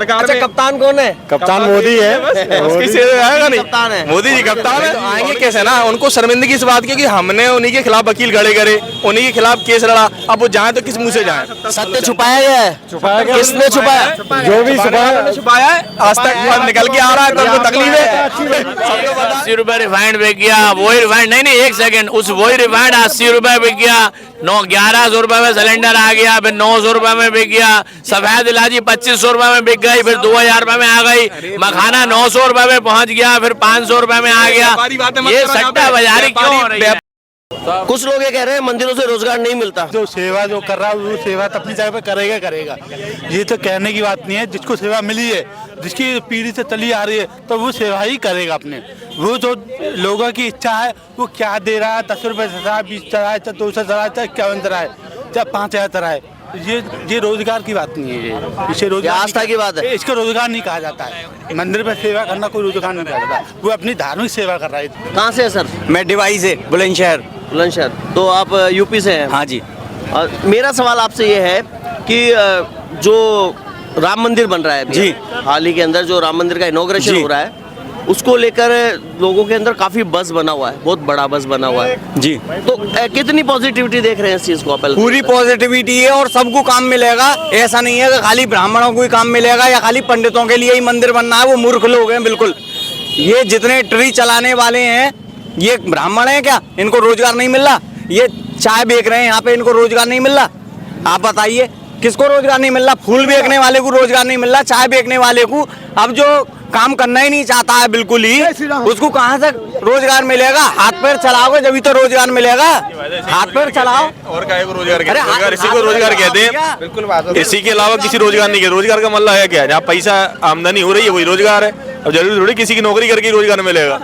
अच्छा, कप्तान कौन है? कप्तान मोदी है। उसकी से आएगा नहीं, कप्तान है मोदी जी कप्तान है। आएंगे कैसे ना, उनको शर्मिंदगी इस बात की कि हमने उन्हीं के खिलाफ वकील खड़े करे, उन्हीं के खिलाफ केस लड़ा। अब वो जाए तो किस मुंह से जाए? सत्य छुपाया गया है। छुपाया गया। किसने छुपाया? जो भी छुपाया है, आज तक निकल के आ रहा है तो उनको तकलीफ है। 80 रुपए रिफाइंड बिक गया, वही रिफाइंड नहीं, एक सेकंड, उस वही रिफाइंड 80 रुपए बिक गया। 1100 रुपए में सिलेंडर आ गया, फिर 900 रुपए में बिक गया। सफेद इलायची 2500 रुपए में बिक गई, फिर 2000 रुपए में आ गई। मखाना 900 रुपए में पहुंच गया, फिर 500 रुपए में आ गया। ये सट्टा बाजारी क्यों हो रही है? कुछ लोग ये कह रहे हैं मंदिरों से रोजगार नहीं मिलता। जो सेवा जो कर रहा है वो सेवा तो अपनी जगह पे करेगा करेगा। ये तो कहने की बात नहीं है। जिसको सेवा मिली है, जिसकी पीढ़ी से चली आ रही है, तो वो सेवा ही करेगा अपने। वो जो लोगों की इच्छा है वो क्या दे रहा है, 10 रुपए से रहा है, 20 चढ़ा है, 200 चढ़ा है, 51 चढ़ा है, 5000 चढ़ा है। ये रोजगार की बात नहीं है। ये इसे रोजगार आस्था की बात है। इसको रोजगार नहीं कहा जाता है। मंदिर में सेवा करना कोई रोजगार नहीं कहा जाता। वो अपनी धार्मिक सेवा कर रहा है। कहाँ से है सर? मैं डिवाई से, बुलंदशहर। बुलंदशहर। तो आप यूपी से हैं? हाँ जी। और मेरा सवाल आपसे ये है कि जो राम मंदिर बन रहा है अभी, जी, हाल ही के अंदर जो राम मंदिर का इनॉग्रेशन हो रहा है, उसको लेकर लोगों के अंदर काफी बस बना हुआ है, बहुत बड़ा बस बना हुआ है जी। तो कितनी पॉजिटिविटी देख रहे हैं इस चीज को? पूरी पॉजिटिविटी है और सबको काम मिलेगा। ऐसा नहीं है कि खाली ब्राह्मणों को ही काम मिलेगा या खाली पंडितों के लिए ही मंदिर बनना है। वो मूर्ख लोग हैं बिल्कुल। ये जितने ट्री चलाने वाले हैं ये ब्राह्मण हैं क्या? इनको रोजगार नहीं मिल रहा? ये चाय बेच रहे हैं यहाँ पे, इनको रोजगार नहीं मिल रहा? आप बताइए किसको रोजगार नहीं मिल रहा? फूल बेचने वाले को रोजगार नहीं मिल रहा, चाय बेचने वाले को। अब जो काम करना ही नहीं चाहता है बिल्कुल ही, उसको कहाँ से रोजगार मिलेगा? हाथ पैर चलाओगे जब तो रोजगार मिलेगा। हाथ पैर चलाओ। और क्या को रोजगार कहते हैं? इसी को रोजगार कहते हैं। बिल्कुल, इसी के अलावा किसी रोजगार नहीं कहते। रोजगार का मतलब है क्या? जहाँ पैसा आमदनी हो रही है वही रोजगार है। अब जरूरी थोड़ी किसी की नौकरी करके रोजगार मिलेगा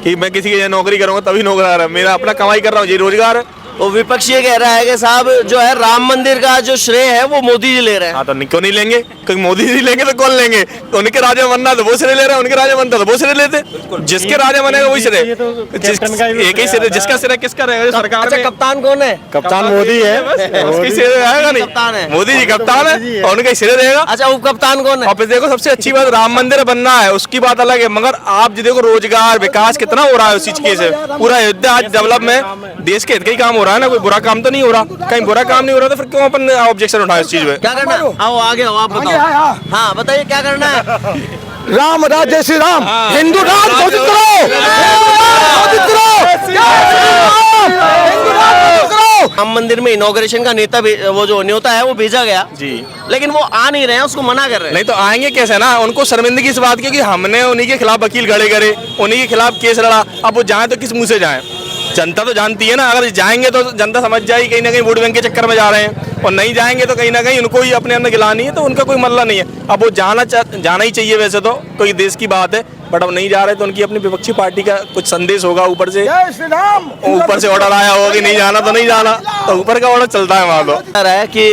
कि मैं किसी की नौकरी करूंगा तभी रोजगार है। मेरा अपना कमाई कर रहा हूँ, ये रोजगार है। वो विपक्ष ये कह रहा है कि साहब जो है राम मंदिर का जो श्रेय है वो मोदी जी ले रहे हैं। हाँ, तो क्यों नहीं लेंगे? क्योंकि मोदी जी लेंगे तो कौन लेंगे? तो उनके राजा बनना तो वो श्रेय ले रहे हैं, उनके राजा बनता तो वो श्रेय लेते। जिसके राजा बनेगा वही श्रेय। एक ही श्रेय, जिसका श्रेय किसका रहेगा? सरकार। अच्छा, कप्तान कौन है? कप्तान मोदी है। उसकी श्रेय आएगा नहीं, कप्तान है मोदी जी कप्तान है और उनका श्रेय रहेगा। अच्छा, उप कप्तान कौन है? और देखो सबसे अच्छी बात, राम मंदिर बनना है उसकी बात अलग है, मगर आप जो देखो रोजगार विकास कितना हो रहा है उस चीज के से। पूरा अयोध्या आज डेवलप में देश के हित का ही काम हो रहा है ना, कोई बुरा काम तो नहीं हो रहा। कहीं बुरा काम नहीं हो रहा तो फिर क्यों अपन ऑब्जेक्शन उठाए इस चीज में? क्या करना है? आओ आगे आओ, आप बताओ। हाँ बताइए क्या करना है? राम राज्य श्री राम, हिंदू राज घोषित करो, घोषित करो। राम मंदिर में इनॉग्रेशन का नेता वो जो न्योता है वो भेजा गया जी, लेकिन वो आ नहीं रहे हैं, उसको मना कर रहे हैं। नहीं तो आएंगे कैसे ना? उनको शर्मिंदगी इस बात की कि हमने उन्हीं के खिलाफ वकील खड़े करे, उन्हीं के खिलाफ केस लड़ा। अब वो जाए तो किस मुंह से जाए? जनता तो जानती है ना। अगर जाएंगे तो जनता समझ जाएगी कहीं ना कहीं वोट बैंक के चक्कर में जा रहे हैं, और नहीं जाएंगे तो कहीं ना कहीं उनको ही अपने अंदर गिलानी है, तो उनका कोई मसला नहीं है। अब वो जाना ही चाहिए वैसे तो, कोई देश की बात है, बट अब नहीं जा रहे तो उनकी अपनी विपक्षी पार्टी का कुछ संदेश होगा ऊपर से ऑर्डर आया होगा कि नहीं जाना तो नहीं जाना, तो ऊपर का ऑर्डर चलता है वहाँ तो। रहा है कि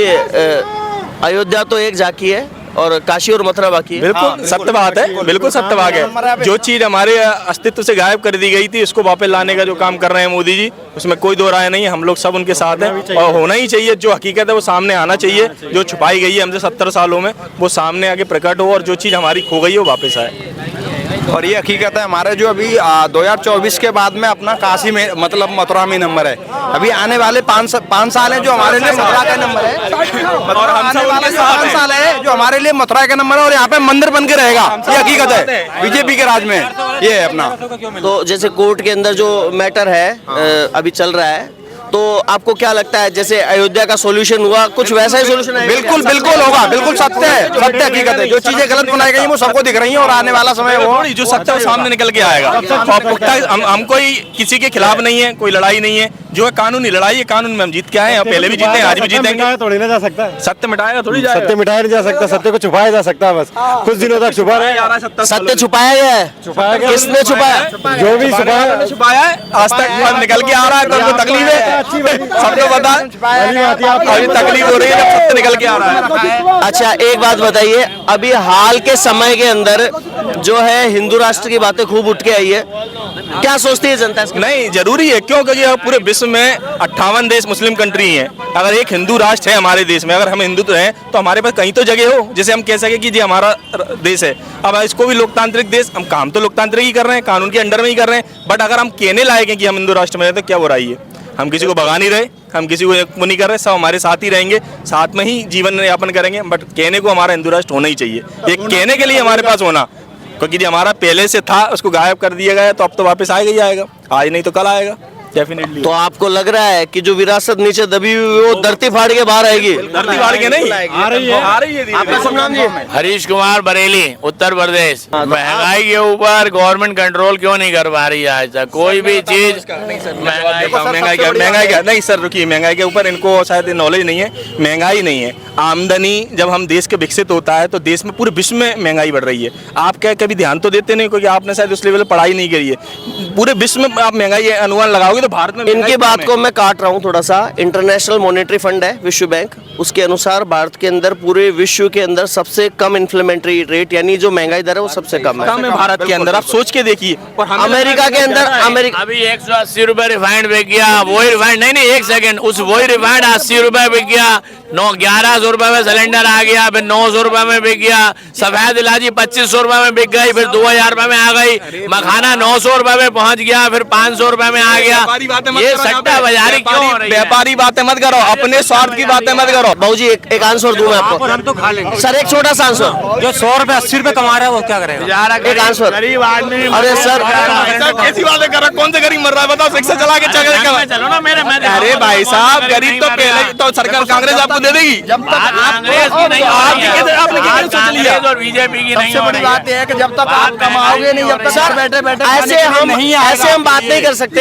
अयोध्या तो एक झांकी है और काशी और मथुरा बाकी है। बिल्कुल सत्य बात है, बिल्कुल सत्य बात है। जो चीज हमारे अस्तित्व से गायब कर दी गई थी उसको वापस लाने का जो काम कर रहे हैं मोदी जी, उसमें कोई दो राय नहीं है। हम लोग सब उनके साथ हैं और होना ही चाहिए। जो हकीकत है वो सामने आना चाहिए, जो छुपाई गई है हमसे 70 सालों में वो सामने आके प्रकट हो और जो चीज हमारी खो गई है वो वापस आए। और ये हकीकत है हमारे जो अभी 2024 के बाद में अपना काशी में मतलब मथुरा में नंबर है। अभी आने वाले 5 साल है जो हमारे लिए मथुरा का नंबर है, और आने वाले 5 साल है जो हमारे लिए मथुरा का नंबर है, और यहाँ पे मंदिर बन के रहेगा। ये हकीकत है बीजेपी के राज में, ये है अपना। तो जैसे कोर्ट के अंदर जो मैटर है अभी चल रहा है, तो आपको क्या लगता है जैसे अयोध्या का सॉल्यूशन हुआ कुछ वैसा ही सॉल्यूशन है? बिल्कुल बिल्कुल होगा, बिल्कुल सत्य है, सत्य हकीकत है। जो चीजें गलत बनाई गई वो सबको दिख रही है, और आने वाला समय वो जो सत्य है सामने निकल के आएगा। हम कोई किसी के खिलाफ नहीं है, कोई लड़ाई नहीं है। जो है कानूनी लड़ाई है, कानून में हम जीत के आए हैं, पहले भी जीते हैं, आज भी जीतेंगे। थोड़ी ना जा सकता है सत्य मिटाएगा थोड़ी जाएगा। सत्य मिटाया नहीं जा सकता, सत्य को छुपाया जा सकता है। बस कुछ दिनों तक छुपा रहे। सत्य छुपाया गया है। छुपाया गया। किसने छुपाया? जो भी छुपाया है, आज तक निकल के आ रहा है तो उनको तकलीफ है। सबको पता अभी तकलीफ हो रही है जब सत्य निकल के आ रहा है। अच्छा एक बात बताइए, अभी हाल के समय के अंदर जो है हिंदू राष्ट्र की बातें खूब उठ के आई है, क्या सोचती है जनता इसके? नहीं, जरूरी है। क्यों? क्योंकि पूरे विश्व में 58 देश मुस्लिम कंट्री हैं। अगर एक हिंदू राष्ट्र है हमारे देश में, अगर हम हिंदू तो हैं, तो हमारे पास कहीं तो जगह हो जिसे हम कह सके कि जी हमारा देश है। अब इसको भी लोकतांत्रिक देश, हम काम तो लोकतांत्रिक ही कर रहे हैं, कानून के अंडर में ही कर रहे हैं, बट अगर हम कहने लायक हैं कि हम हिंदू राष्ट्र में हैं, तो क्या बुराई है? हम किसी को भगा नहीं रहे, हम किसी को वो नहीं कर रहे, सब हमारे साथ ही रहेंगे, साथ में ही जीवन यापन करेंगे। बट कहने को हमारा हिंदू राष्ट्र होना ही चाहिए, ये कहने के लिए हमारे पास होना, क्योंकि हमारा पहले से था, उसको गायब कर दिया गया, तो अब तो वापस आएगा ही आएगा, आज नहीं तो कल आएगा डेफिनेटली। तो आपको लग रहा है कि जो विरासत नीचे दबी हुई वो धरती फाड़ के बाहर आएगी? धरती फाड़ के नहीं, आ रही है। आपका शुभ नाम जी? हरीश कुमार, बरेली, उत्तर प्रदेश। महंगाई के ऊपर गवर्नमेंट कंट्रोल क्यों नहीं कर पा रही है आज तक कोई भी चीज? महंगाई क्या नहीं सर, रुकिए, महंगाई के ऊपर इनको शायद नॉलेज नहीं है। महंगाई नहीं है, आमदनी जब हम देश के विकसित होता है तो देश में पूरे विश्व में महंगाई बढ़ रही है। आप क्या कभी ध्यान तो देते नहीं, क्योंकि आपने शायद उस लेवल पर पढ़ाई नहीं करी है। पूरे विश्व में आप महंगाई अनुमान लगाओगे तो भारत में इनकी बात को मैं काट रहा हूँ थोड़ा सा। इंटरनेशनल मॉनेटरी फंड है, विश्व बैंक, उसके अनुसार भारत के अंदर पूरे विश्व के अंदर सबसे कम इन्फ्लेमेटरी रेट यानी जो महंगाई दर है वो सबसे कम है भारत के अंदर। आप सोच के देखिए, अमेरिका के अंदर, अमेरिका अभी 180 रुपए रिफाइंड बिक गया, वही रिफाइंड नहीं, एक सेकंड, उस वही रिफाइंड 80 रुपए बिक गया, 1100 रुपए में सिलेंडर आ गया, फिर 900 रुपए में बिक गया, सफेद इलायची 2500 रुपए में बिक गई, फिर 2000 रुपए में आ गई, मखाना 900 रुपए में पहुंच गया, फिर 500 रुपए में आ गया। ये सट्टा बाजारी क्यों हो रही है? व्यापारी बातें मत करो, अपने स्वार्थ की बातें मत करो। बाबूजी एक आंसर दूं मैं आपको, हम तो खा लेंगे। सर एक छोटा सा आंसर। जो 100 रुपए 80 रुपए कमा रहा है वो क्या करेगा? एक आंसर। गरीब आदमी। अरे सर कैसी बातें कर रहा है? कौन से गरीब मर रहा है बताओ? रिक्शा चला के चलो ना मेरे में। अरे भाई साहब, गरीब तो पहले तो सरकार कांग्रेस आपको दे देगी। कांग्रेस की नहीं, आपने क्या सोच लिया? और बीजेपी की नहीं। सबसे बड़ी बात यह है कि जब तक आप कमाओगे नहीं, जब तक सर बैठे बैठे ऐसे हम बात नहीं कर सकते,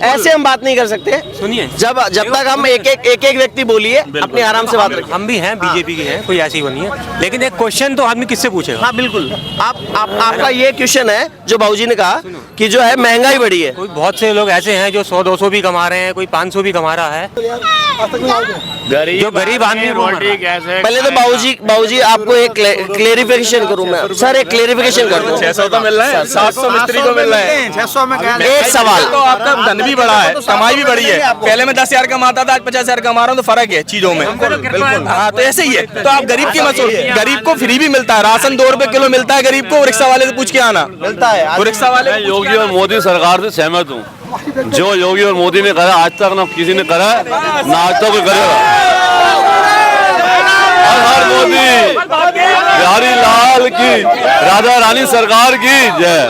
ऐसे हम बात नहीं कर सकते। सुनिए, जब तक हम एक व्यक्ति बोलिए, अपनी आराम से बात रखिए। हम भी हैं, बीजेपी के हैं, कोई ऐसी वो नहीं है, लेकिन एक क्वेश्चन तो आदमी किससे पूछेगा? हाँ बिल्कुल, आपका ये क्वेश्चन है जो बाबूजी ने कहा कि जो है महंगाई बढ़ी है। कोई बहुत से लोग ऐसे हैं जो 100-200 भी कमा रहे हैं, कोई 500 भी कमा रहा है। जो गरीब आदमी वो मर रहा है। कैसे? पहले तो बाबूजी आपको एक क्लेरिफिकेशन करूं मैं सर, एक क्लेरिफिकेशन कर दूं। 600 तो मिल रहा है, 700 मिस्त्री को मिल रहा है, 600 में क्या? एक सवाल, तो आपका धन भी बढ़ा है, कमाई भी बढ़ी है। पहले मैं 10,000 कमाता था, आज 50,000 कमा रहा हूँ, तो फर्क है चीजों में। बिल्कुल, हाँ, तो ऐसे ही है। तो आप गरीब की मत सोचिए, गरीब को फ्री भी मिलता है, राशन 2 रुपए किलो मिलता है गरीब को। रिक्शा वाले से पूछ के आना मिलता है। वो रिक्शा वाले। मैं योगी और मोदी सरकार से सहमत हूँ। जो योगी और मोदी ने करा आज तक ना किसी ने करा, ना आज तक कोई करेगा। हर हर मोदी, बिहारी लाल की, राजा रानी सरकार की जय।